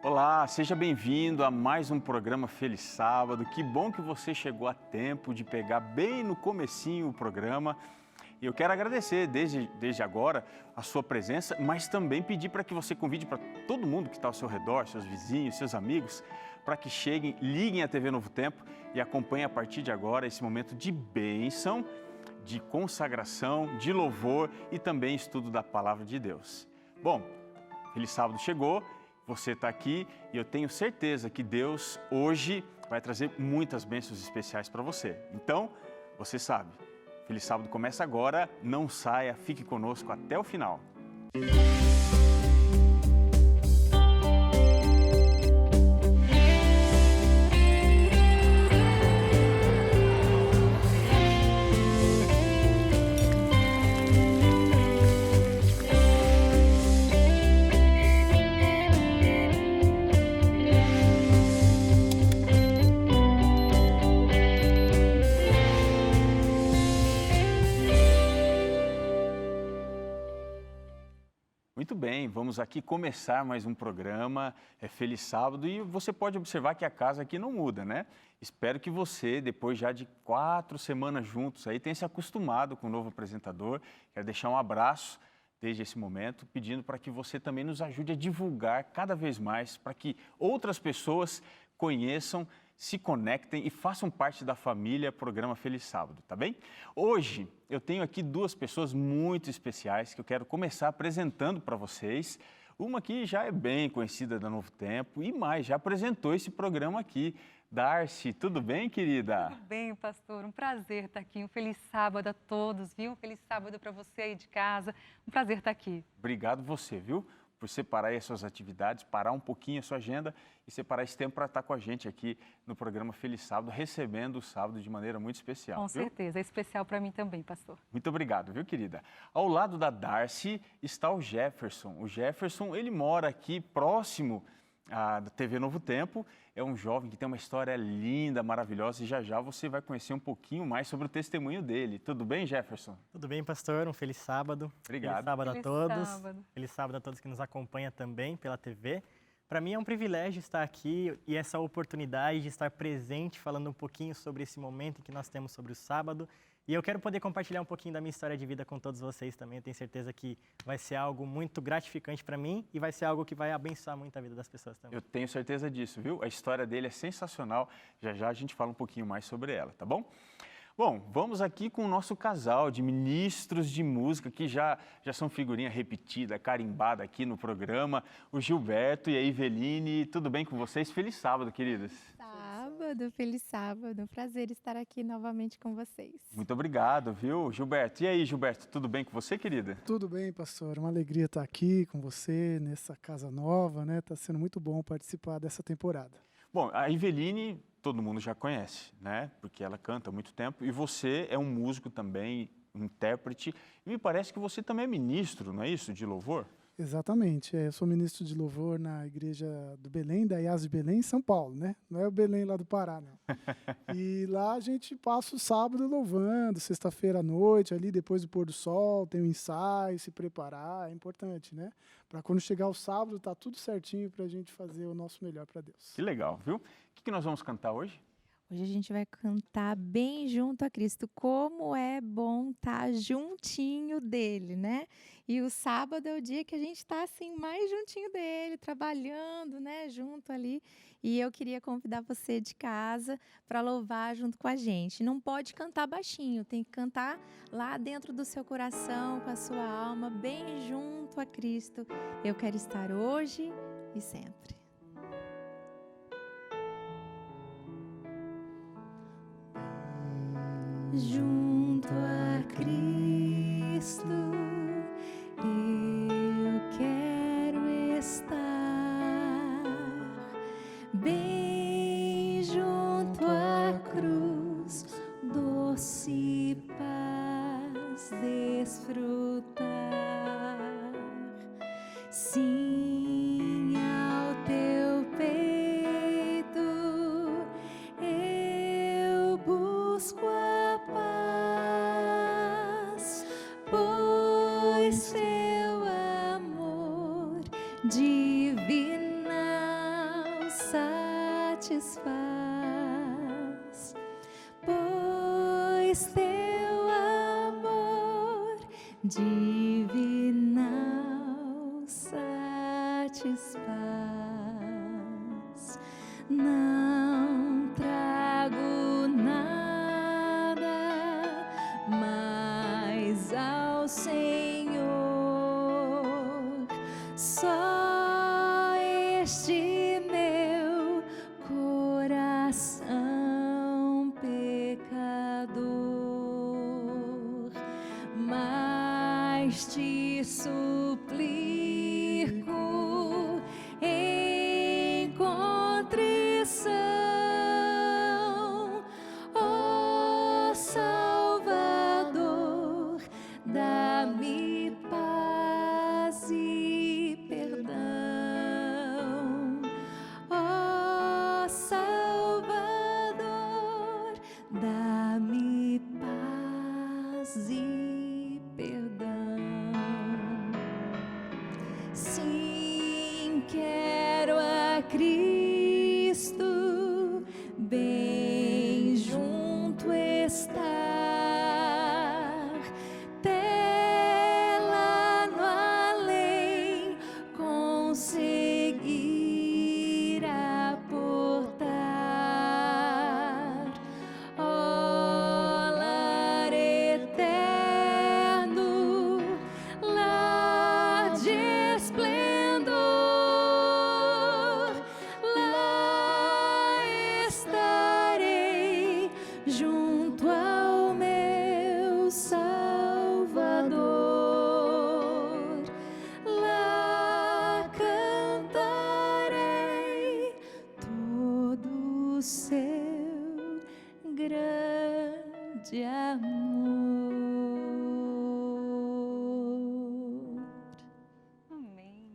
Olá, seja bem-vindo a mais um programa Feliz Sábado. Que bom que você chegou a tempo de pegar bem no comecinho o programa. E eu quero agradecer desde agora a sua presença, mas também pedir para que você convide para todo mundo que está ao seu redor, seus vizinhos, seus amigos, para que cheguem, liguem a TV Novo Tempo e acompanhem a partir de agora esse momento de bênção, de consagração, de louvor e também estudo da Palavra de Deus. Bom, Feliz Sábado chegou. Você está aqui e eu tenho certeza que Deus hoje vai trazer muitas bênçãos especiais para você. Então, você sabe, Feliz Sábado começa agora, não saia, fique conosco até o final. Muito bem, vamos aqui começar mais um programa, Feliz Sábado, e você pode observar que a casa aqui não muda, né? Espero que você, depois já de 4 semanas juntos, aí tenha se acostumado com o novo apresentador. Quero deixar um abraço desde esse momento, pedindo para que você também nos ajude a divulgar cada vez mais, para que outras pessoas conheçam, se conectem e façam parte da família Programa Feliz Sábado, tá bem? Hoje eu tenho aqui 2 pessoas muito especiais que eu quero começar apresentando para vocês. Uma que já é bem conhecida da Novo Tempo e mais, já apresentou esse programa aqui. Darcy, tudo bem, querida? Tudo bem, pastor. Um prazer estar aqui. Um feliz sábado a todos, viu? Um feliz sábado para você aí de casa. Um prazer estar aqui. Obrigado você, viu? Por separar aí as suas atividades, parar um pouquinho a sua agenda e separar esse tempo para estar com a gente aqui no programa Feliz Sábado, recebendo o sábado de maneira muito especial. Com viu? certeza, é especial para mim também, pastor. Muito obrigado, viu, querida? Ao lado da Darcy está o Jefferson. O Jefferson, ele mora aqui próximo da TV Novo Tempo. É um jovem que tem uma história linda, maravilhosa, e já você vai conhecer um pouquinho mais sobre o testemunho dele. Tudo bem, Jefferson? Tudo bem, pastor? Um feliz sábado. Obrigado. Feliz sábado a Feliz todos. sábado. Feliz sábado a todos que nos acompanham também pela TV. Para mim é um privilégio estar aqui e essa oportunidade de estar presente falando um pouquinho sobre esse momento que nós temos sobre o sábado. E eu quero poder compartilhar um pouquinho da minha história de vida com todos vocês também. Eu tenho certeza que vai ser algo muito gratificante para mim e vai ser algo que vai abençoar muito a vida das pessoas também. Eu tenho certeza disso, viu? A história dele é sensacional. Já a gente fala um pouquinho mais sobre ela, tá bom? Bom, vamos aqui com o nosso casal de ministros de música, que já são figurinha repetida, carimbada aqui no programa. O Gilberto e a Iveline, tudo bem com vocês? Feliz sábado, queridas. Feliz sábado. Prazer estar aqui novamente com vocês. Muito obrigado, viu, Gilberto? E aí, Gilberto, tudo bem com você, querida? Tudo bem, pastor. Uma alegria estar aqui com você nessa casa nova, né? Está sendo muito bom participar dessa temporada. Bom, a Iveline todo mundo já conhece, né? Porque ela canta há muito tempo e você é um músico também, um intérprete. E me parece que você também é ministro, não é isso, de louvor? Exatamente. Eu sou ministro de louvor na igreja do Belém, da IAS de Belém, em São Paulo, né? Não é o Belém lá do Pará, não. E lá a gente passa o sábado louvando, sexta-feira à noite, ali depois do pôr do sol, tem um ensaio, se preparar, é importante, né? Para quando chegar o sábado, tá tudo certinho para a gente fazer o nosso melhor para Deus. Que legal, viu? O que nós vamos cantar hoje? Hoje a gente vai cantar Bem Junto a Cristo. Como é bom estar juntinho dele, né? E o sábado é o dia que a gente está assim mais juntinho dele, trabalhando, né? Junto ali. E eu queria convidar você de casa para louvar junto com a gente. Não pode cantar baixinho, tem que cantar lá dentro do seu coração, com a sua alma, bem junto a Cristo. Eu quero estar hoje e sempre. Junto a Cristo, eu quero estar bem junto à cruz, doce paz desfrutar. Sim, ao teu peito eu busco a paz, pois teu amor divina satisfaz, pois teu amor divinal satisfaz. Não trago nada mais ao Senhor, só este meu coração pecador, mas te suplico em contrição, ó Salvador, dá-me paz e perdão. Ó Salvador, dá-me paz e perdão. Sim, quero a Cristo bem junto estar, até lá no além conseguir aportar. Ó lar eterno, lar de esplendor, lá estarei junto ao meu Salvador, lá cantarei todo o seu grande amor. Amém.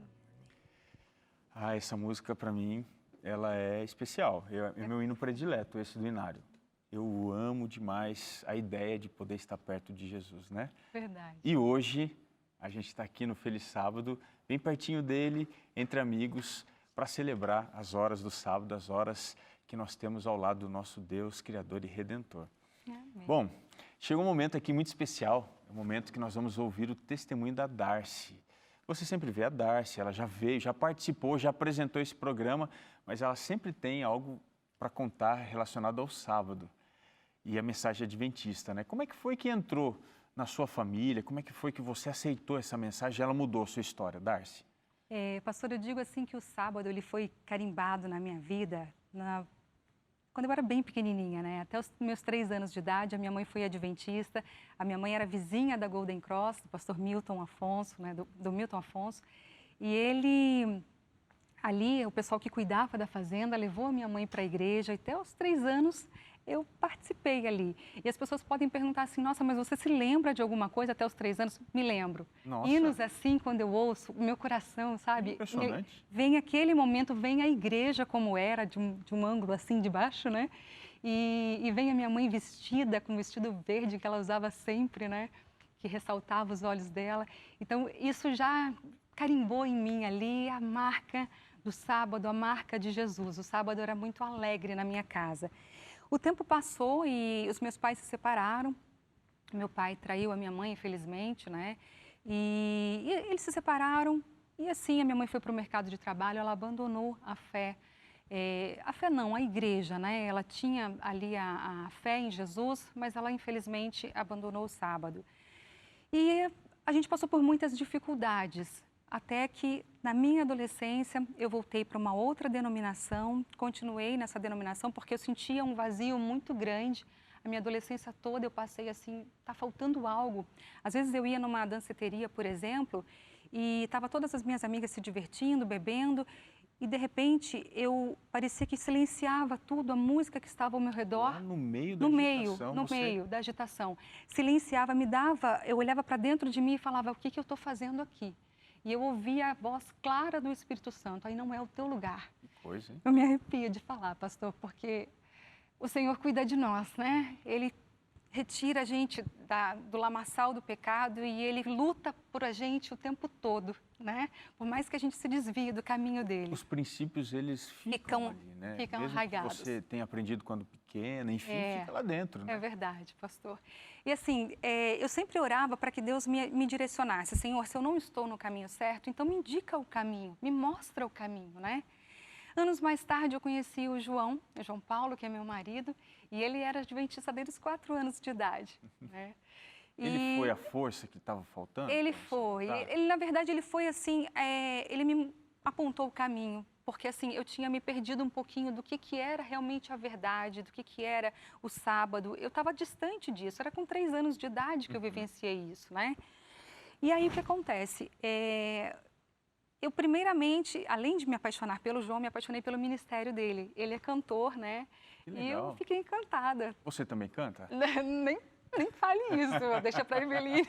Ah, essa música para mim, ela é especial. É meu hino predileto, esse do Inário. Eu amo demais a ideia de poder estar perto de Jesus, né? Verdade. E hoje a gente está aqui no Feliz Sábado, bem pertinho dele, entre amigos, para celebrar as horas do sábado, as horas que nós temos ao lado do nosso Deus, Criador e Redentor. Amém. Bom, chegou um momento aqui muito especial, é o momento que nós vamos ouvir o testemunho da Darcy. Você sempre vê a Darcy, ela já veio, já participou, já apresentou esse programa, mas ela sempre tem algo para contar relacionado ao sábado e a mensagem adventista, né? Como é que foi que entrou na sua família? Como é que foi que você aceitou essa mensagem e ela mudou a sua história, Darcy? Pastor, eu digo assim que o sábado ele foi carimbado na minha vida quando eu era bem pequenininha, né? Até os meus 3 anos de idade, a minha mãe foi adventista, a minha mãe era vizinha da Golden Cross, do pastor Milton Afonso, né? do Milton Afonso, e ele, ali, o pessoal que cuidava da fazenda, levou a minha mãe para a igreja, e até os 3 anos eu participei ali. E as pessoas podem perguntar assim, nossa, mas você se lembra de alguma coisa até os 3 anos? Me lembro. Nossa. Hinos assim, quando eu ouço, o meu coração, sabe? Impressionante. Vem aquele momento, vem a igreja como era, de um ângulo assim de baixo, né? E vem a minha mãe vestida com o vestido verde que ela usava sempre, né? Que ressaltava os olhos dela. Então, isso já carimbou em mim ali a marca do sábado, a marca de Jesus. O sábado era muito alegre na minha casa. O tempo passou e os meus pais se separaram. Meu pai traiu a minha mãe, infelizmente, né? E eles se separaram e assim a minha mãe foi para o mercado de trabalho, ela abandonou a fé. A fé não, a igreja, né? Ela tinha ali a fé em Jesus, mas ela infelizmente abandonou o sábado. E a gente passou por muitas dificuldades, até que na minha adolescência eu voltei para uma outra denominação, continuei nessa denominação porque eu sentia um vazio muito grande. A minha adolescência toda eu passei assim, tá faltando algo. Às vezes eu ia numa danceteria, por exemplo, e estava todas as minhas amigas se divertindo, bebendo, e de repente eu parecia que silenciava tudo, a música que estava ao meu redor. Lá no meio da agitação, No meio da agitação. Silenciava, me dava, eu olhava para dentro de mim e falava, o que eu estou fazendo aqui? E eu ouvia a voz clara do Espírito Santo, aí não é o teu lugar. Que coisa, hein? Eu me arrepio de falar, pastor, porque o Senhor cuida de nós, né? Ele retira a gente do lamaçal do pecado e Ele luta por a gente o tempo todo, né? Por mais que a gente se desvie do caminho dele. Os princípios, eles ficam ali, né? Ficam Mesmo arraigados. que você tenha aprendido quando pequena, enfim, fica lá dentro, né? É verdade, pastor. E assim, eu sempre orava para que Deus me direcionasse. Senhor, se eu não estou no caminho certo, então me indica o caminho, me mostra o caminho, né? Anos mais tarde eu conheci o João Paulo, que é meu marido, e ele era adventista desde os 4 anos de idade, né? Ele foi a força que estava faltando? Ele pra você foi. lutar? Ele, na verdade, ele foi assim, ele me apontou o caminho, porque assim, eu tinha me perdido um pouquinho do que era realmente a verdade, do que era o sábado. Eu estava distante disso, era com 3 anos de idade que eu vivenciei isso, né? E aí, o que acontece? Eu, primeiramente, além de me apaixonar pelo João, me apaixonei pelo ministério dele. Ele é cantor, né? Que E eu legal. fiquei encantada. Você também canta? Nem fale isso, deixa para Eveline.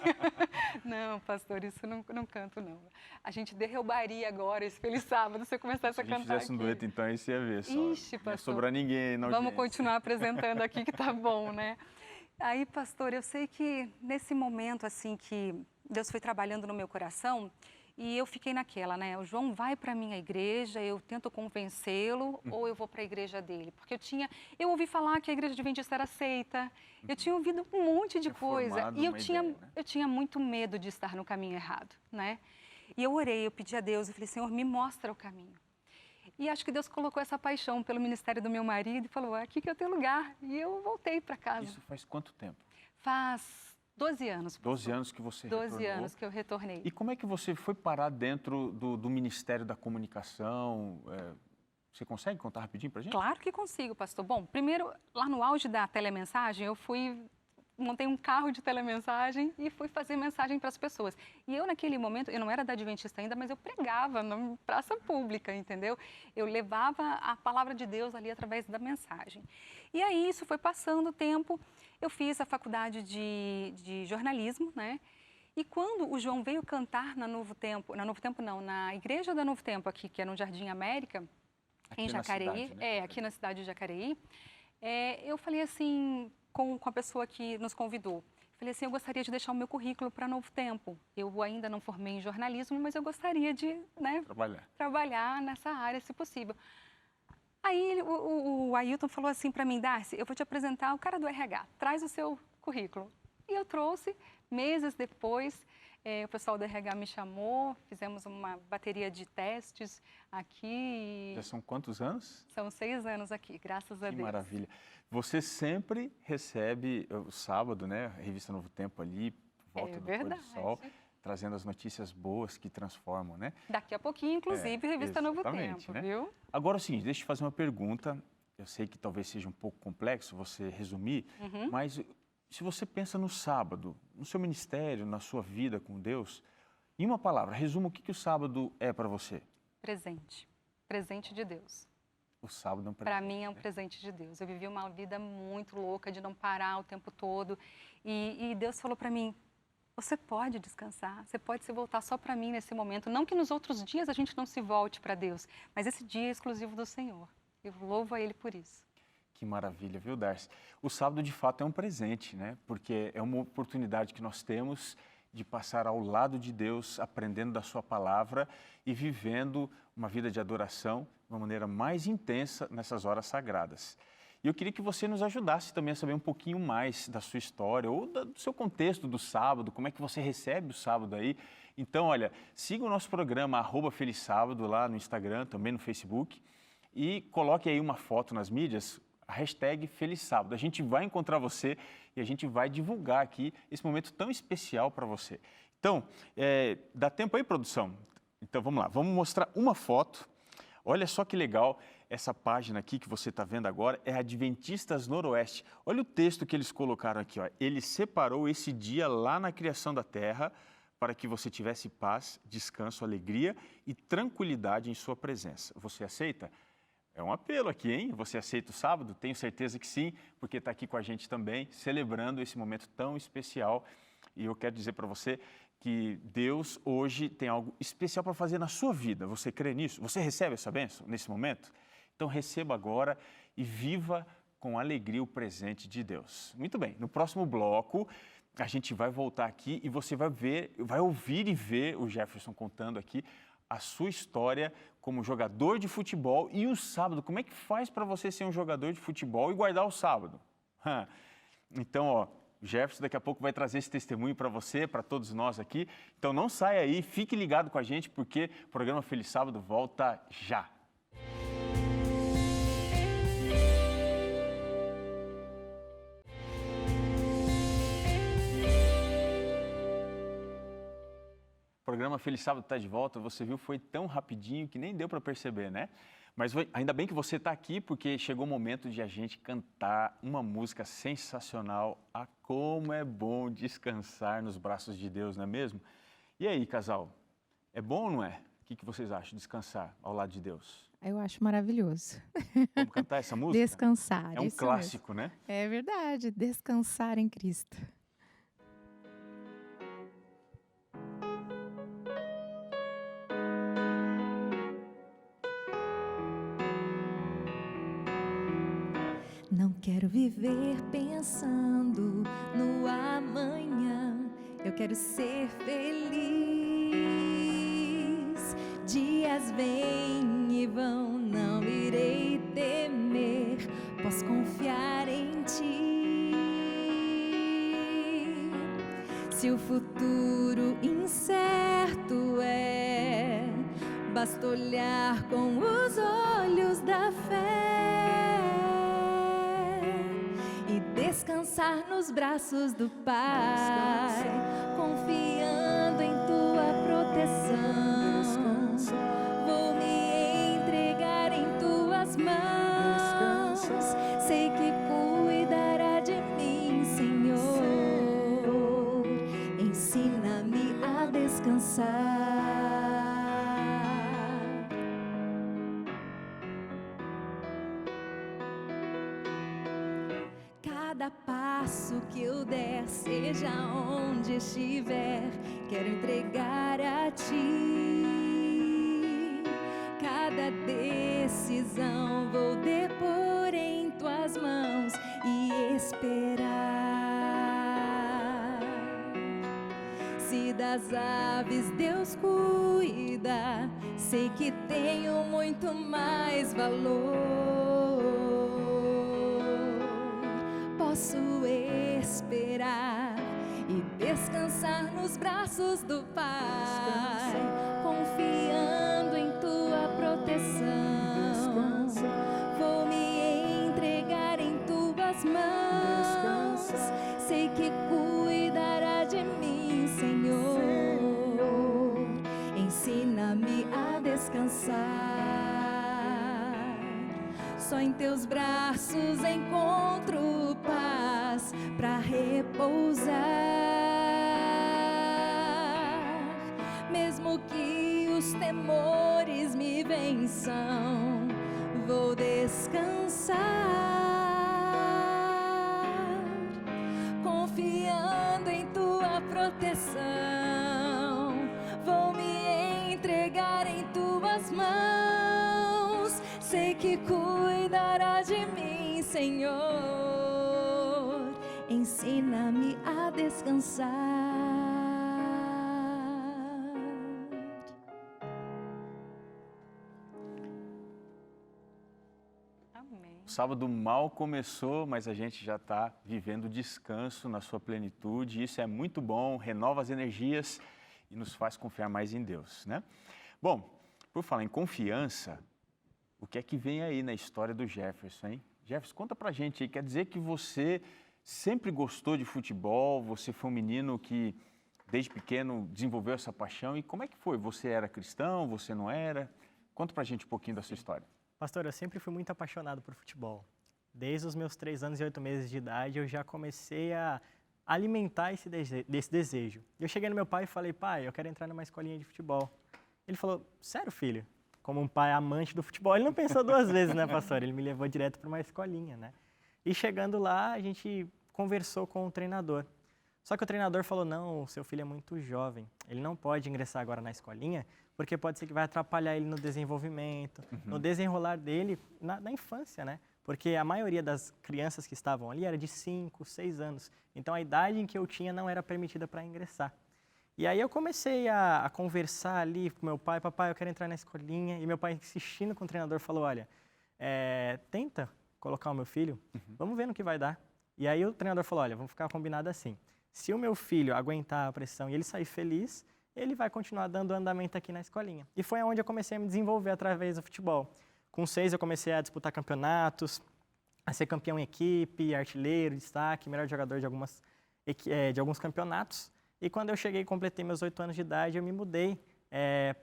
Não, pastor, isso não canto, não. A gente derrubaria agora esse Feliz Sábado se eu começasse a Se a gente cantar fizesse um aqui. dueto, então, aí você ia ver só. Ixi, Não ia pastor. sobrar ninguém na Vamos audiência. continuar apresentando aqui que tá bom, né? Aí, pastor, eu sei que nesse momento, assim, que Deus foi trabalhando no meu coração, e eu fiquei naquela, né? O João vai para a minha igreja, eu tento convencê-lo, ou eu vou para a igreja dele? Porque eu ouvi falar que a igreja adventista era seita, eu tinha ouvido um monte de Tinha coisa, formado e eu uma tinha, ideia, né? eu tinha muito medo de estar no caminho errado, né? E eu orei, eu pedi a Deus, eu falei, Senhor, me mostra o caminho. E acho que Deus colocou essa paixão pelo ministério do meu marido e falou, aqui que eu tenho lugar. E eu voltei para casa. Isso faz quanto tempo? Faz 12 anos. 12 anos que você 12 retornou. anos que eu retornei. E como é que você foi parar dentro do Ministério da Comunicação? Você consegue contar rapidinho pra gente? Claro que consigo, pastor. Bom, primeiro, lá no auge da telemensagem, montei um carro de telemensagem e fui fazer mensagem para as pessoas. E eu, naquele momento, eu não era da Adventista ainda, mas eu pregava na praça pública, entendeu? Eu levava a palavra de Deus ali através da mensagem. E aí, isso foi passando o tempo, eu fiz a faculdade de jornalismo, né? E quando o João veio cantar na igreja da Novo Tempo aqui, que é no Jardim América, Aqui em na Jacareí, cidade, né? aqui na cidade de Jacareí, eu falei assim, com a pessoa que nos convidou, falei assim, eu gostaria de deixar o meu currículo para Novo Tempo. Eu ainda não formei em jornalismo, mas eu gostaria de, né, trabalhar nessa área, se possível. Aí o Ailton falou assim para mim, Darcy, eu vou te apresentar o cara do RH, traz o seu currículo. E eu trouxe, meses depois, o pessoal do RH me chamou, fizemos uma bateria de testes aqui. Já são quantos anos? São 6 anos aqui, graças a Deus. Que maravilha. Você sempre recebe o sábado, né? A revista Novo Tempo ali, volta do pôr do sol, trazendo as notícias boas que transformam, né? Daqui a pouquinho, inclusive, revista Novo Tempo, né? viu? Agora é o seguinte, deixa eu te fazer uma pergunta. Eu sei que talvez seja um pouco complexo você resumir, mas se você pensa no sábado, no seu ministério, na sua vida com Deus, em uma palavra, resuma o que o sábado é para você. Presente. Presente de Deus. O sábado é um presente. Para mim é um presente de Deus. Eu vivi uma vida muito louca de não parar o tempo todo. E Deus falou para mim, você pode descansar, você pode se voltar só para mim nesse momento. Não que nos outros dias a gente não se volte para Deus, mas esse dia é exclusivo do Senhor. Eu louvo a Ele por isso. Que maravilha, viu, Darcy? O sábado, de fato, é um presente, né? Porque é uma oportunidade que nós temos de passar ao lado de Deus, aprendendo da sua palavra e vivendo uma vida de adoração de uma maneira mais intensa nessas horas sagradas. E eu queria que você nos ajudasse também a saber um pouquinho mais da sua história ou do seu contexto do sábado, como é que você recebe o sábado aí. Então, olha, siga o nosso programa @FelizSábado lá no Instagram, também no Facebook e coloque aí uma foto nas mídias, a hashtag Feliz Sábado. A gente vai encontrar você e a gente vai divulgar aqui esse momento tão especial para você. Então, dá tempo aí, produção? Então, vamos lá. Vamos mostrar uma foto. Olha só que legal. Essa página aqui que você está vendo agora é Adventistas Noroeste. Olha o texto que eles colocaram aqui. Ó. Ele separou esse dia lá na criação da terra para que você tivesse paz, descanso, alegria e tranquilidade em sua presença. Você aceita? É um apelo aqui, hein? Você aceita o sábado? Tenho certeza que sim, porque está aqui com a gente também, celebrando esse momento tão especial. E eu quero dizer para você que Deus hoje tem algo especial para fazer na sua vida. Você crê nisso? Você recebe essa bênção nesse momento? Então receba agora e viva com alegria o presente de Deus. Muito bem, no próximo bloco a gente vai voltar aqui e você vai ouvir e ver o Jefferson contando aqui a sua história como jogador de futebol e o sábado. Como é que faz para você ser um jogador de futebol e guardar o sábado? Então, ó, o Jefferson daqui a pouco vai trazer esse testemunho para você, para todos nós aqui. Então não saia aí, fique ligado com a gente, porque o programa Feliz Sábado volta já. O programa Feliz Sábado está de volta, você viu, foi tão rapidinho que nem deu para perceber, né? Mas ainda bem que você está aqui, porque chegou o momento de a gente cantar uma música sensacional. Ah, como é bom descansar nos braços de Deus, não é mesmo? E aí, casal, é bom ou não é? O que vocês acham, descansar ao lado de Deus? Eu acho maravilhoso. Vamos cantar essa música? Descansar. É um isso clássico, mesmo. né? É verdade, descansar em Cristo. Não quero viver pensando no amanhã. Eu quero ser feliz. Dias vêm e vão, não irei temer. Posso confiar em ti. Se o futuro incerto é, basta olhar com os olhos da fé. Descansar nos braços do Pai, confiando em tua proteção. Vou me entregar em tuas mãos. Sei que cuidará de mim, Senhor. Ensina-me a descansar. Cada passo que eu der, seja onde estiver, quero entregar a ti. Cada decisão vou depor em tuas mãos e esperar. Se das aves Deus cuida, sei que tenho muito mais valor. Posso esperar e descansar nos braços do Pai, confiando em tua proteção. Vou me entregar em tuas mãos. Sei que cuidará de mim, Senhor. Ensina-me a descansar. Só em teus braços encontro paz pra repousar. Mesmo que os temores me vençam, vou descansar. Confiando em tua proteção, vou me entregar em tuas mãos. Sei que cuidará de mim, Senhor. Ensina-me a descansar. Amém. O sábado mal começou, mas a gente já está vivendo descanso na sua plenitude. Isso é muito bom, renova as energias e nos faz confiar mais em Deus, né? Bom, por falar em confiança, o que é que vem aí na história do Jefferson, hein? Jefferson, conta pra gente aí. Quer dizer que você sempre gostou de futebol, você foi um menino que desde pequeno desenvolveu essa paixão. E como é que foi? Você era cristão, você não era? Conta pra gente um pouquinho da sua história. Pastor, eu sempre fui muito apaixonado por futebol. Desde os meus 3 anos e 8 meses de idade, eu já comecei a alimentar esse desejo. Eu cheguei no meu pai e falei, pai, eu quero entrar numa escolinha de futebol. Ele falou, sério, filho? Como um pai amante do futebol, ele não pensou 2 vezes, né, pastor? Ele me levou direto para uma escolinha, né? E chegando lá, a gente conversou com o treinador. Só que o treinador falou, não, o seu filho é muito jovem, ele não pode ingressar agora na escolinha, porque pode ser que vai atrapalhar ele no desenvolvimento, no desenrolar dele na infância, né? porque a maioria das crianças que estavam ali era de 5, 6 anos. Então, a idade em que eu tinha não era permitida para ingressar. E aí eu comecei a conversar ali com meu pai, papai, eu quero entrar na escolinha. E meu pai, insistindo com o treinador, falou, olha, tenta colocar o meu filho, vamos ver no que vai dar. E aí o treinador falou, olha, vamos ficar combinado assim. Se o meu filho aguentar a pressão e ele sair feliz, ele vai continuar dando andamento aqui na escolinha. E foi onde eu comecei a me desenvolver através do futebol. Com 6 eu comecei a disputar campeonatos, a ser campeão em equipe, artilheiro, destaque, melhor jogador de alguns campeonatos. E quando eu cheguei e completei meus 8 anos de idade, eu me mudei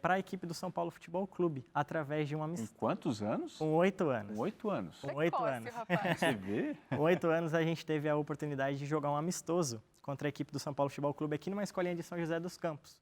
para a equipe do São Paulo Futebol Clube, através de um amistoso. Em quantos anos? Com 8 anos. Com 8 anos. Com 8 Precoce, anos. rapaz. Você vê? Com 8 anos a gente teve a oportunidade de jogar um amistoso contra a equipe do São Paulo Futebol Clube aqui numa escolinha de São José dos Campos.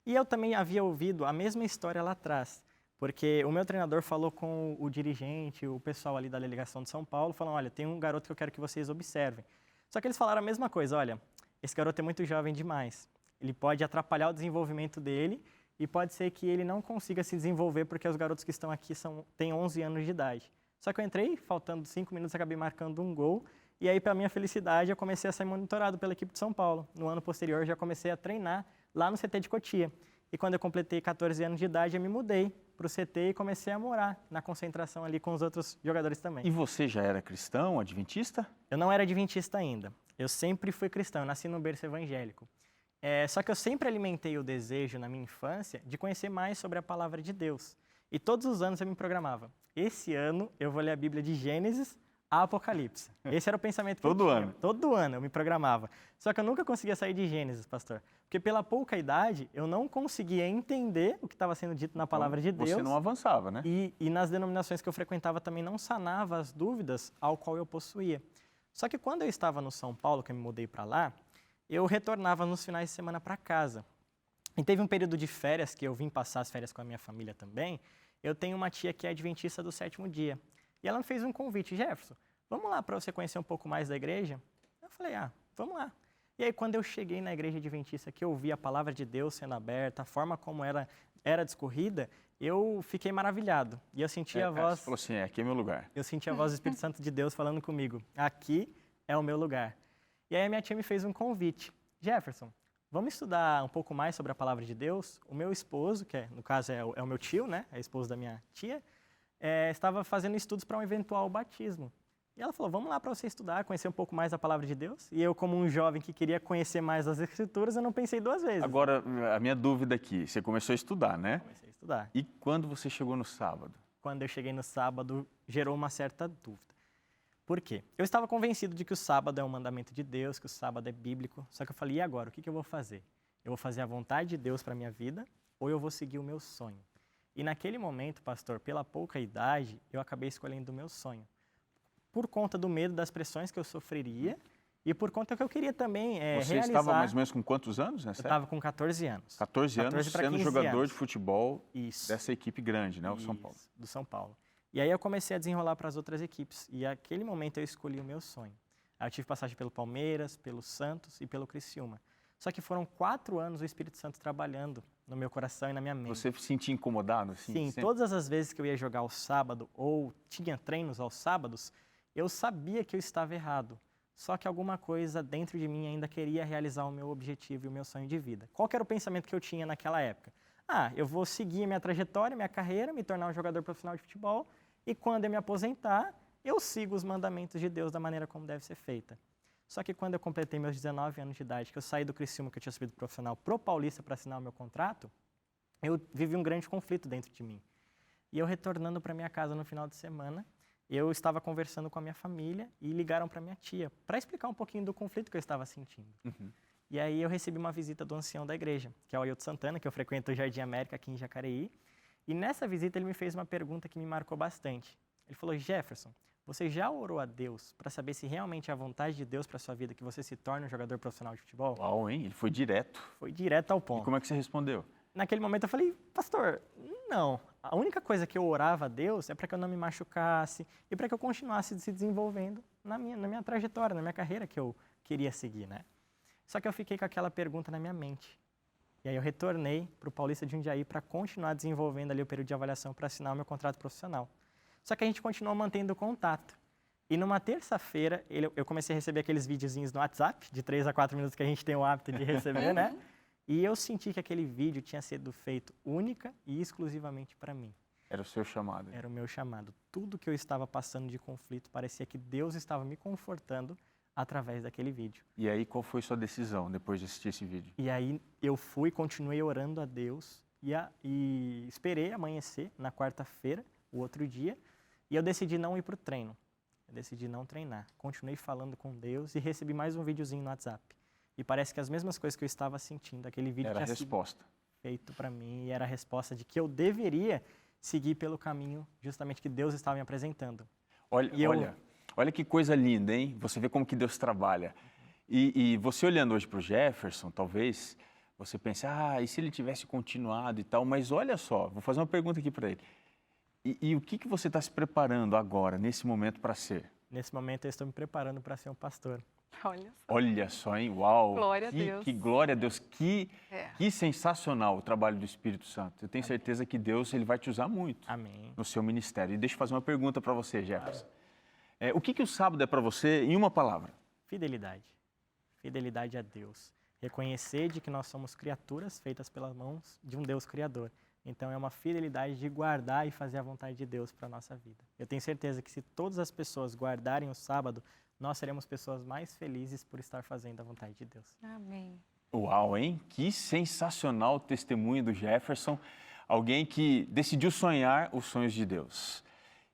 E eu também havia ouvido a mesma história lá atrás, porque o meu treinador falou com o dirigente, o pessoal ali da delegação de São Paulo, falando, olha, tem um garoto que eu quero que vocês observem. Só que eles falaram a mesma coisa, olha, esse garoto é muito jovem demais, ele pode atrapalhar o desenvolvimento dele e pode ser que ele não consiga se desenvolver porque os garotos que estão aqui têm 11 anos de idade. Só que eu entrei, faltando 5 minutos, acabei marcando um gol. E aí, para minha felicidade, eu comecei a ser monitorado pela equipe de São Paulo. No ano posterior, já comecei a treinar lá no CT de Cotia. E quando eu completei 14 anos de idade, eu me mudei para o CT e comecei a morar na concentração ali com os outros jogadores também. E você já era cristão, adventista? Eu não era adventista ainda. Eu sempre fui cristão, eu nasci num berço evangélico. Só que eu sempre alimentei o desejo na minha infância de conhecer mais sobre a palavra de Deus. E todos os anos eu me programava. Esse ano eu vou ler a Bíblia de Gênesis a Apocalipse. Esse era o pensamento que eu tinha. ano? Todo ano eu me programava. Só que eu nunca conseguia sair de Gênesis, pastor. Porque pela pouca idade eu não conseguia entender o que estava sendo dito na palavra de Deus. Você não avançava, né? E nas denominações que eu frequentava também não sanava as dúvidas ao qual eu possuía. Só que quando eu estava no São Paulo, que eu me mudei para lá, eu retornava nos finais de semana para casa. E teve um período de férias, que eu vim passar as férias com a minha família também. Eu tenho uma tia que é adventista do 7º dia. E ela me fez um convite, Jefferson, vamos lá para você conhecer um pouco mais da igreja? Eu falei, vamos lá. E aí, quando eu cheguei na igreja adventista, que eu vi a palavra de Deus sendo aberta, a forma como ela era discorrida, eu fiquei maravilhado. E eu senti a voz... Você falou assim, aqui é meu lugar. Eu senti a voz do Espírito Santo de Deus falando comigo, aqui é o meu lugar. E aí a minha tia me fez um convite. Jefferson, vamos estudar um pouco mais sobre a palavra de Deus? O meu esposo, que no caso é o meu tio, né? É esposo da minha tia, estava fazendo estudos para um eventual batismo. E ela falou, vamos lá para você estudar, conhecer um pouco mais da palavra de Deus. E eu, como um jovem que queria conhecer mais as Escrituras, eu não pensei 2 vezes. Agora, a minha dúvida aqui, você começou a estudar, né? Comecei a estudar. E quando você chegou no sábado? Quando eu cheguei no sábado, gerou uma certa dúvida. Por quê? Eu estava convencido de que o sábado é um mandamento de Deus, que o sábado é bíblico. Só que eu falei, e agora? O que eu vou fazer? Eu vou fazer a vontade de Deus para a minha vida ou eu vou seguir o meu sonho? E naquele momento, pastor, pela pouca idade, eu acabei escolhendo o meu sonho. Por conta do medo das pressões que eu sofreria e por conta que eu queria também Você realizar... estava mais ou menos com quantos anos, né? Eu estava com 14 anos. 14 anos 14 para sendo 15 jogador anos. de futebol Isso. dessa equipe grande, né? O São Paulo. Isso, do São Paulo. E aí eu comecei a desenrolar para as outras equipes. E naquele momento eu escolhi o meu sonho. Aí eu tive passagem pelo Palmeiras, pelo Santos e pelo Criciúma. Só que foram 4 anos o Espírito Santo trabalhando no meu coração e na minha mente. Você se sentia incomodado? Assim, Sim, sempre? todas as vezes que eu ia jogar ao sábado ou tinha treinos aos sábados, eu sabia que eu estava errado. Só que alguma coisa dentro de mim ainda queria realizar o meu objetivo e o meu sonho de vida. Qual que era o pensamento que eu tinha naquela época? Eu vou seguir minha trajetória, minha carreira, me tornar um jogador profissional de futebol e quando eu me aposentar, eu sigo os mandamentos de Deus da maneira como deve ser feita. Só que quando eu completei meus 19 anos de idade, que eu saí do Criciúma, que eu tinha subido profissional, pro Paulista para assinar o meu contrato, eu vivi um grande conflito dentro de mim. E eu retornando para minha casa no final de semana, eu estava conversando com a minha família e ligaram para minha tia para explicar um pouquinho do conflito que eu estava sentindo. Uhum. E aí eu recebi uma visita do ancião da igreja, que é o Ailton Santana, que eu frequento o Jardim América aqui em Jacareí. E nessa visita ele me fez uma pergunta que me marcou bastante. Ele falou, Jefferson, você já orou a Deus para saber se realmente é a vontade de Deus para sua vida que você se torne um jogador profissional de futebol? Uau, hein? Ele foi direto. Foi direto ao E ponto. como é que você respondeu? Naquele momento eu falei, pastor, não. A única coisa que eu orava a Deus é para que eu não me machucasse e para que eu continuasse se desenvolvendo na minha trajetória, na minha carreira que eu queria seguir, né? Só que eu fiquei com aquela pergunta na minha mente. E aí eu retornei para o Paulista de Jundiaí para continuar desenvolvendo ali o período de avaliação para assinar o meu contrato profissional. Só que a gente continuou mantendo contato. E numa terça-feira, eu comecei a receber aqueles videozinhos no WhatsApp, de 3 a 4 minutos que a gente tem o hábito de receber, né? E eu senti que aquele vídeo tinha sido feito única e exclusivamente para mim. Era o seu chamado. Era o meu chamado. Tudo que eu estava passando de conflito, parecia que Deus estava me confortando através daquele vídeo. E aí, qual foi sua decisão depois de assistir esse vídeo? E aí eu continuei orando a Deus e esperei amanhecer na quarta-feira, o outro dia, e eu decidi não ir para o treino. Eu decidi não treinar. Continuei falando com Deus e recebi mais um videozinho no WhatsApp. E parece que as mesmas coisas que eu estava sentindo, aquele vídeo Era a tinha sido resposta. feito para mim e era a resposta de que eu deveria seguir pelo caminho justamente que Deus estava me apresentando. Olha que coisa linda, hein? Você vê como que Deus trabalha. E você olhando hoje para o Jefferson, talvez você pense, e se ele tivesse continuado e tal, mas olha só, vou fazer uma pergunta aqui para ele. E o que você está se preparando agora, nesse momento, para ser? Nesse momento eu estou me preparando para ser um pastor. Olha só, hein? Uau! Glória a Deus. Que glória a Deus! Que sensacional o trabalho do Espírito Santo. Eu tenho certeza que Deus ele vai te usar muito. Amém. No seu ministério. E deixa eu fazer uma pergunta para você, Jefferson. O que o sábado é para você em uma palavra? Fidelidade. Fidelidade a Deus. Reconhecer de que nós somos criaturas feitas pelas mãos de um Deus Criador. Então, é uma fidelidade de guardar e fazer a vontade de Deus para a nossa vida. Eu tenho certeza que se todas as pessoas guardarem o sábado, nós seremos pessoas mais felizes por estar fazendo a vontade de Deus. Amém. Uau, hein? Que sensacional o testemunho do Jefferson. Alguém que decidiu sonhar os sonhos de Deus.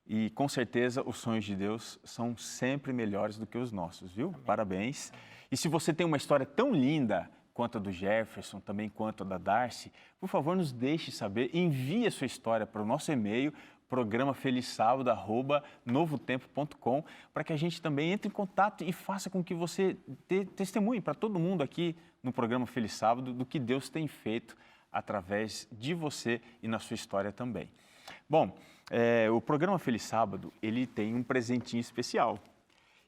E, com certeza, os sonhos de Deus são sempre melhores do que os nossos, viu? Amém. Parabéns. E se você tem uma história tão linda quanto a do Jefferson, também quanto a da Darcy, por favor, nos deixe saber, envie a sua história para o nosso e-mail, programafelizsábado@novotempo.com, para que a gente também entre em contato e faça com que você testemunhe para todo mundo aqui no programa Feliz Sábado do que Deus tem feito através de você e na sua história também. Bom, o programa Feliz Sábado, ele tem um presentinho especial.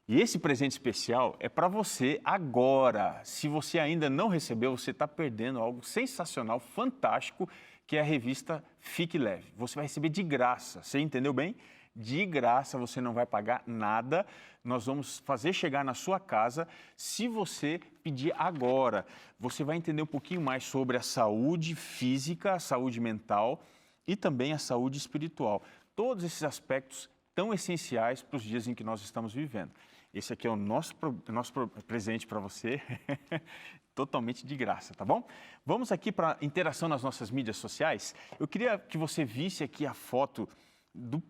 E esse presente especial é para você agora. Se você ainda não recebeu, você está perdendo algo sensacional, fantástico, que é a revista Fique Leve. Você vai receber de graça, você entendeu bem? De graça, você não vai pagar nada. Nós vamos fazer chegar na sua casa se você pedir agora. Você vai entender um pouquinho mais sobre a saúde física, a saúde mental e também a saúde espiritual. Todos esses aspectos tão essenciais para os dias em que nós estamos vivendo. Esse aqui é o nosso presente para você, totalmente de graça, tá bom? Vamos aqui para a interação nas nossas mídias sociais. Eu queria que você visse aqui a foto do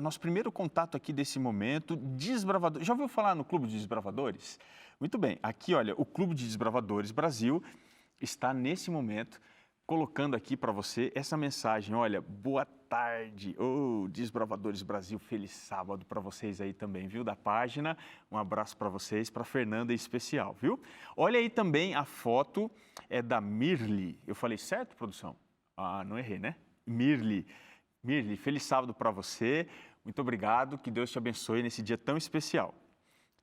nosso primeiro contato aqui desse momento, Desbravadores. Já ouviu falar no Clube de Desbravadores? Muito bem, aqui olha, o Clube de Desbravadores Brasil está nesse momento colocando aqui para você essa mensagem, olha, boa tarde, Desbravadores Brasil, feliz sábado para vocês aí também, viu, da página, um abraço para vocês, para a Fernanda em especial, viu? Olha aí também a foto, é da Mirli, eu falei certo, produção? Não errei, né? Mirli, feliz sábado para você, muito obrigado, que Deus te abençoe nesse dia tão especial.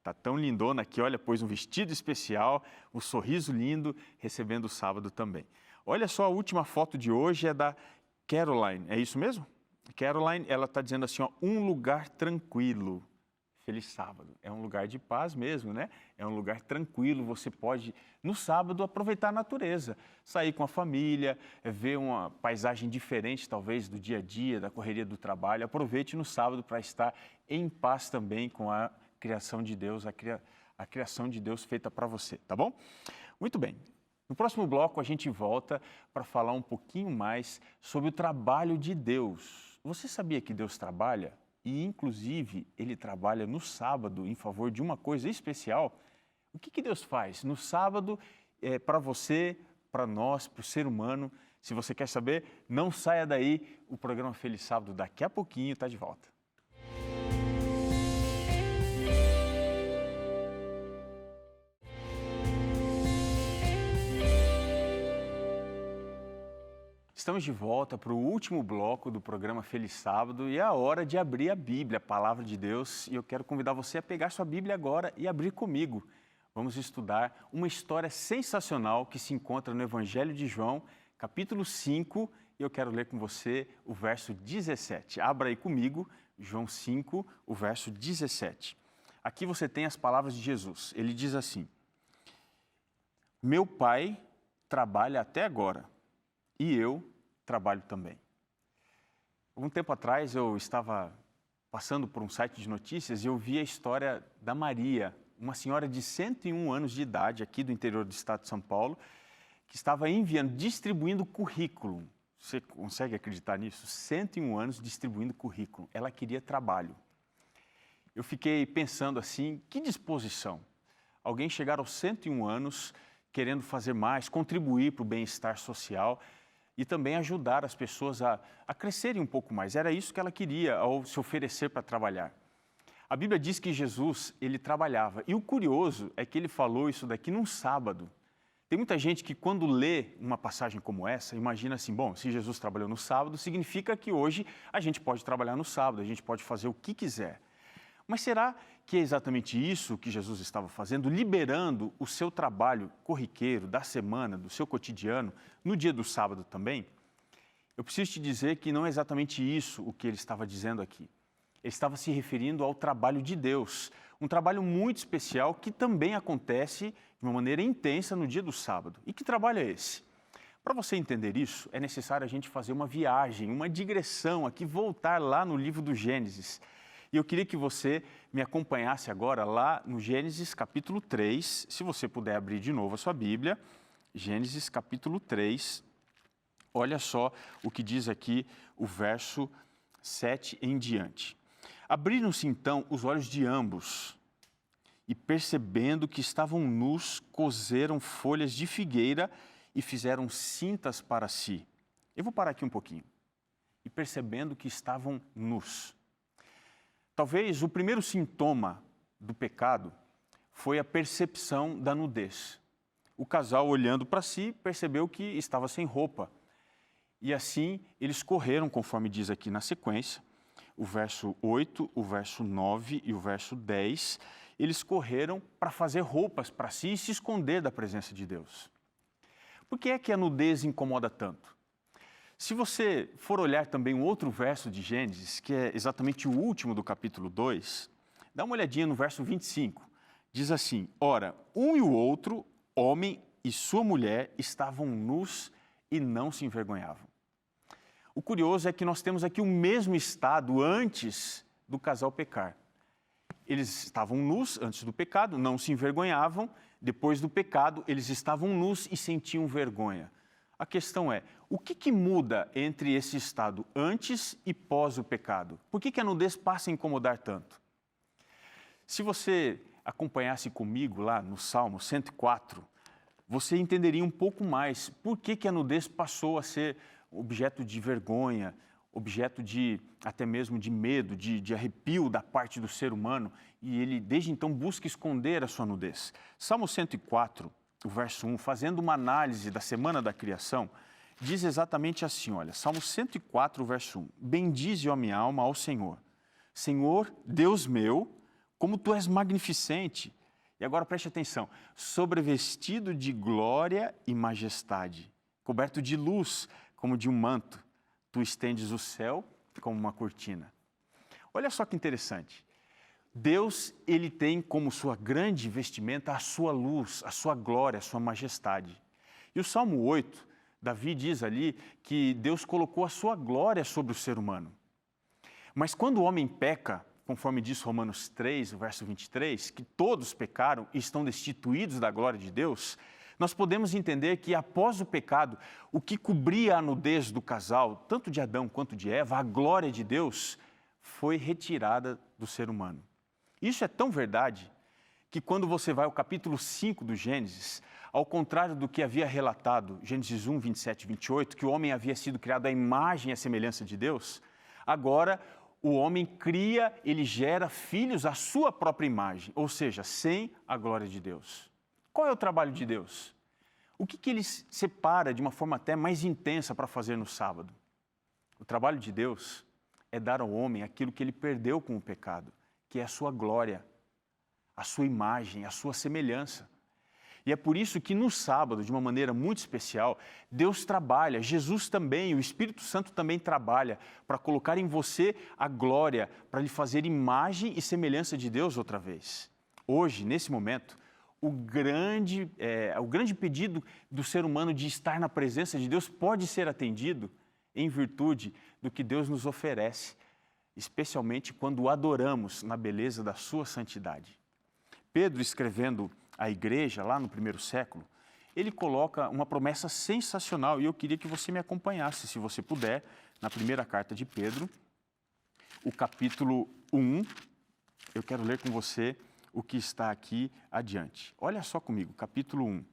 Tá tão lindona aqui, olha, pôs um vestido especial, um sorriso lindo, recebendo o sábado também. Olha só, a última foto de hoje é da Caroline, é isso mesmo? Caroline, ela está dizendo assim, ó, um lugar tranquilo. Feliz sábado. É um lugar de paz mesmo, né? É um lugar tranquilo, você pode, no sábado, aproveitar a natureza. Sair com a família, ver uma paisagem diferente, talvez, do dia a dia, da correria do trabalho. Aproveite no sábado para estar em paz também com a criação de Deus, a criação de Deus feita para você, tá bom? Muito bem. No próximo bloco, a gente volta para falar um pouquinho mais sobre o trabalho de Deus. Você sabia que Deus trabalha? E, inclusive, Ele trabalha no sábado em favor de uma coisa especial. O que Deus faz no sábado para você, para nós, para o ser humano? Se você quer saber, não saia daí. O programa Feliz Sábado, daqui a pouquinho, está de volta. Estamos de volta para o último bloco do programa Feliz Sábado e é a hora de abrir a Bíblia, a Palavra de Deus. E eu quero convidar você a pegar sua Bíblia agora e abrir comigo. Vamos estudar uma história sensacional que se encontra no Evangelho de João, capítulo 5, e eu quero ler com você o verso 17. Abra aí comigo, João 5, o verso 17. Aqui você tem as palavras de Jesus. Ele diz assim: meu Pai trabalha até agora e eu trabalho também. Algum tempo atrás eu estava passando por um site de notícias e eu vi a história da Maria, uma senhora de 101 anos de idade aqui do interior do estado de São Paulo, que estava distribuindo currículo. Você consegue acreditar nisso? 101 anos distribuindo currículo. Ela queria trabalho. Eu fiquei pensando assim, que disposição. Alguém chegar aos 101 anos querendo fazer mais, contribuir para o bem-estar social e também ajudar as pessoas a crescerem um pouco mais. Era isso que ela queria ao se oferecer para trabalhar. A Bíblia diz que Jesus, ele trabalhava. E o curioso é que ele falou isso daqui num sábado. Tem muita gente que quando lê uma passagem como essa, imagina assim, bom, se Jesus trabalhou no sábado, significa que hoje a gente pode trabalhar no sábado, a gente pode fazer o que quiser. Mas será que é exatamente isso que Jesus estava fazendo, liberando o seu trabalho corriqueiro, da semana, do seu cotidiano, no dia do sábado também? Eu preciso te dizer que não é exatamente isso o que ele estava dizendo aqui. Ele estava se referindo ao trabalho de Deus, um trabalho muito especial que também acontece de uma maneira intensa no dia do sábado. E que trabalho é esse? Para você entender isso, é necessário a gente fazer uma viagem, uma digressão aqui, voltar lá no livro do Gênesis. E eu queria que você me acompanhasse agora lá no Gênesis capítulo 3, se você puder abrir de novo a sua Bíblia, Gênesis capítulo 3, olha só o que diz aqui o verso 7 em diante. Abriram-se então os olhos de ambos e, percebendo que estavam nus, coseram folhas de figueira e fizeram cintas para si. Eu vou parar aqui um pouquinho. E percebendo que estavam nus. Talvez o primeiro sintoma do pecado foi a percepção da nudez. O casal, olhando para si, percebeu que estava sem roupa. E assim, eles correram, conforme diz aqui na sequência, o verso 8, o verso 9 e o verso 10, eles correram para fazer roupas para si e se esconder da presença de Deus. Por que é que a nudez incomoda tanto? Se você for olhar também um outro verso de Gênesis, que é exatamente o último do capítulo 2, dá uma olhadinha no verso 25. Diz assim: ora, um e o outro, homem e sua mulher, estavam nus e não se envergonhavam. O curioso é que nós temos aqui o mesmo estado antes do casal pecar. Eles estavam nus antes do pecado, não se envergonhavam. Depois do pecado, eles estavam nus e sentiam vergonha. A questão é, o que muda entre esse estado antes e pós o pecado? Por que a nudez passa a incomodar tanto? Se você acompanhasse comigo lá no Salmo 104, você entenderia um pouco mais por que a nudez passou a ser objeto de vergonha, objeto de até mesmo de medo, de arrepio da parte do ser humano, e ele desde então busca esconder a sua nudez. Salmo 104, o verso 1, fazendo uma análise da semana da criação, diz exatamente assim, olha, Salmo 104, verso 1, bendize, ó minha alma, ao Senhor. Senhor, Deus meu, como tu és magnificente. E agora preste atenção, sobrevestido de glória e majestade, coberto de luz como de um manto, tu estendes o céu como uma cortina. Olha só que interessante. Deus, ele tem como sua grande vestimenta a sua luz, a sua glória, a sua majestade. E o Salmo 8, Davi diz ali que Deus colocou a sua glória sobre o ser humano. Mas quando o homem peca, conforme diz Romanos 3, o verso 23, que todos pecaram e estão destituídos da glória de Deus, nós podemos entender que após o pecado, o que cobria a nudez do casal, tanto de Adão quanto de Eva, a glória de Deus, foi retirada do ser humano. Isso é tão verdade que quando você vai ao capítulo 5 do Gênesis, ao contrário do que havia relatado, Gênesis 1, 27 e 28, que o homem havia sido criado à imagem e à semelhança de Deus, agora o homem cria, ele gera filhos à sua própria imagem, ou seja, sem a glória de Deus. Qual é o trabalho de Deus? O que ele separa de uma forma até mais intensa para fazer no sábado? O trabalho de Deus é dar ao homem aquilo que ele perdeu com o pecado, que é a sua glória, a sua imagem, a sua semelhança. E é por isso que no sábado, de uma maneira muito especial, Deus trabalha, Jesus também, o Espírito Santo também trabalha para colocar em você a glória, para lhe fazer imagem e semelhança de Deus outra vez. Hoje, nesse momento, o grande pedido do ser humano de estar na presença de Deus pode ser atendido em virtude do que Deus nos oferece, especialmente quando o adoramos na beleza da sua santidade. Pedro, escrevendo à igreja, lá no primeiro século, ele coloca uma promessa sensacional e eu queria que você me acompanhasse, se você puder, na primeira carta de Pedro, o capítulo 1, eu quero ler com você o que está aqui adiante. Olha só comigo, capítulo 1.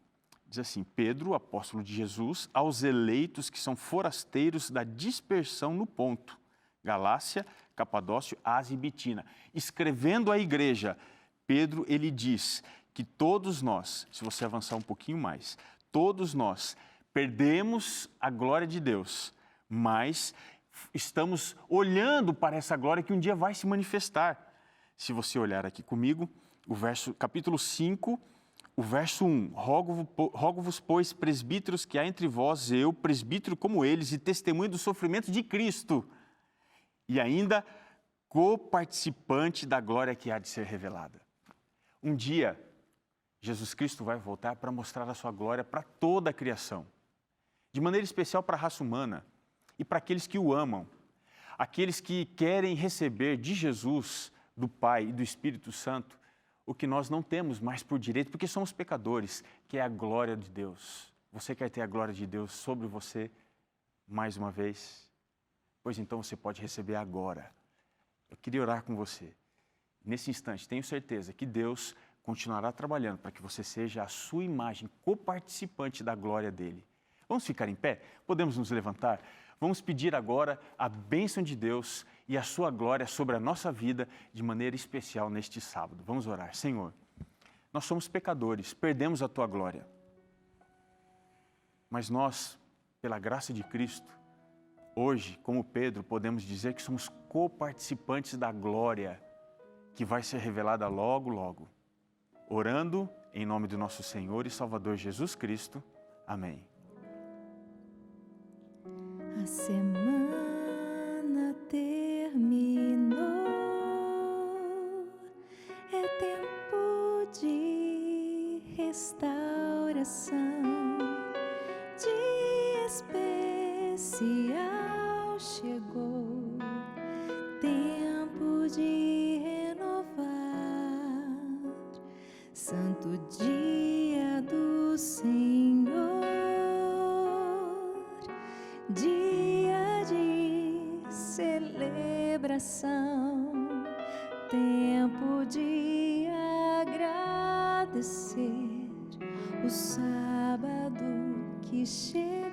Diz assim: Pedro, apóstolo de Jesus, aos eleitos que são forasteiros da dispersão no Ponto, Galácia, Capadócio, Ásia e Bitina. Escrevendo à igreja, Pedro, ele diz que todos nós, se você avançar um pouquinho mais, todos nós perdemos a glória de Deus, mas estamos olhando para essa glória que um dia vai se manifestar. Se você olhar aqui comigo, capítulo 5, o verso 1, rogo-vos, pois, presbíteros, que há entre vós, eu, presbítero como eles, e testemunho do sofrimento de Cristo, e ainda coparticipante da glória que há de ser revelada. Um dia, Jesus Cristo vai voltar para mostrar a sua glória para toda a criação, de maneira especial para a raça humana e para aqueles que o amam, aqueles que querem receber de Jesus, do Pai e do Espírito Santo, o que nós não temos mais por direito, porque somos pecadores, que é a glória de Deus. Você quer ter a glória de Deus sobre você mais uma vez? Pois então você pode receber agora. Eu queria orar com você. Nesse instante, tenho certeza que Deus continuará trabalhando para que você seja a sua imagem, coparticipante da glória dele. Vamos ficar em pé? Podemos nos levantar? Vamos pedir agora a bênção de Deus e a sua glória sobre a nossa vida de maneira especial neste sábado. Vamos orar. Senhor, nós somos pecadores, perdemos a tua glória. Mas nós, pela graça de Cristo, hoje, como Pedro, podemos dizer que somos coparticipantes da glória que vai ser revelada logo, logo. Orando em nome do nosso Senhor e Salvador Jesus Cristo. Amém. A semana terminou, é tempo de restauração, dia especial chegou, tempo de renovar, santo dia do Senhor, dia de celebração, tempo de agradecer, o sábado que chegou.